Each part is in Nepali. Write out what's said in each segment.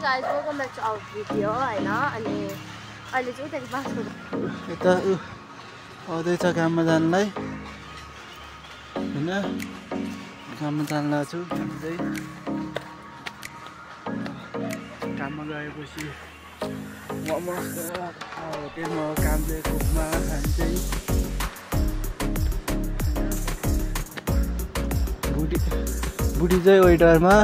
guys, welcome back to our video हैन अनि अहिले चाहिँ उता बासको यता आउँदैछ काममा जानलाई हैन काममा जान लाग्छु चाहिँ काममा गएपछि म मस्त होटेलमा काम चाहिँ कुकमा खान्छै बुढी चाहिँ वेटरमा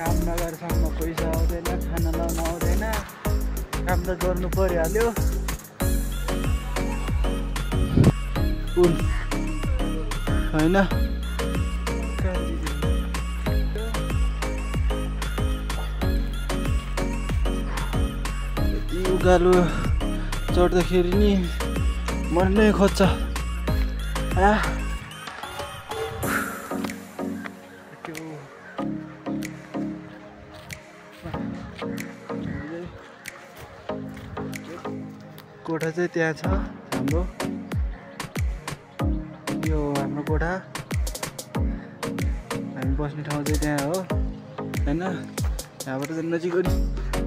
काम नगरेसम्म पैसा आउँदैन खाना लाउन आउँदैन काम त गर्नु परिहाल्यो होइन उकालो चढ्दाखेरि नि मन नै खोज्छ कोठा चाहिँ त्यहाँ छ हाम्रो यो हाम्रो कोठा हामी बस्ने ठाउँ चाहिँ त्यहाँ हो हैन यहाँबाट चाहिँ नजिकै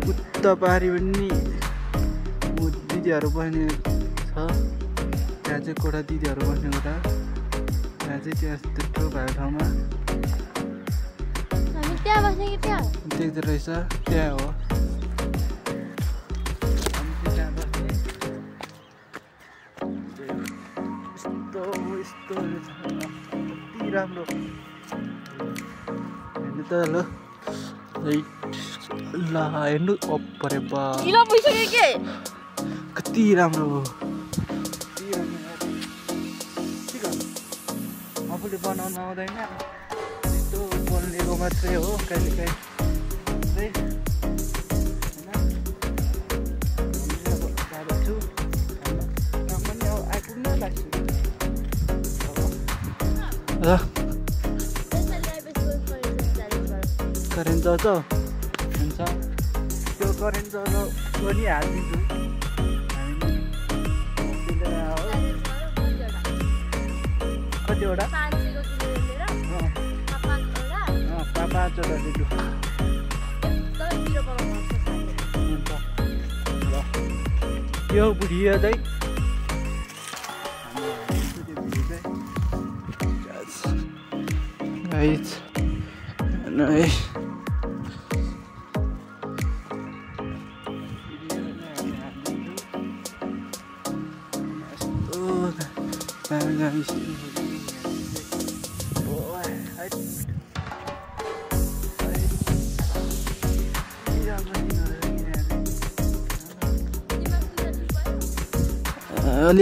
उता पारी पनि दिदीहरू बस्ने छ त्यहाँ चाहिँ कोठा दिदीहरू बस्ने कोठा त्यहाँ चाहिँ त्यत्रो भएको ठाउँमा हामी त्यहाँ बस्ने कि त्यहाँ देख्दो रहेछ त्यहाँ हो कति राम्रो हेर्नु त ल ल हेर्नु अरे बा किलो भइसक्यो के कति राम्रो आफूले बनाउन आउँदैन यस्तो बोल्नेको मात्रै हो कहिले काहीँ करेन्ट जान्छ हुन्छ त्यो करेन्ट जान पनि हालिदिन्छु कतिवटा 5वटा दिन्छु यो बुढी चाहिँ Right. Nice. Oh, nice.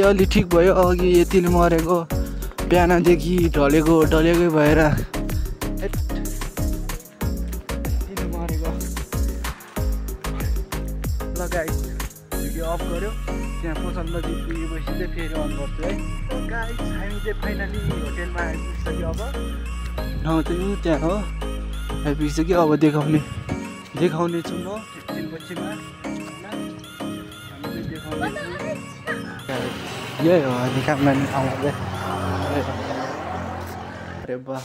अलि ठिक भयो अघि यतिले मरेको बिहानदेखि ढलेकै भएर गाइस भिडियो अफ गर्यो त्यहाँ पसल नजिक पुगेपछि चाहिँ फेरि अन गर्छु है गाइस हामी चाहिँ फाइनली होटेलमा आइपुगिसक्यो अब ठाउँ चाहिँ त्यहाँ हो आइपुगिसक्यो अब देखाउने छु म एकछिनपछिमा हामी देखाउने छु यही हो हामी काम गर्ने ठाउँमा चाहिँ अरे बा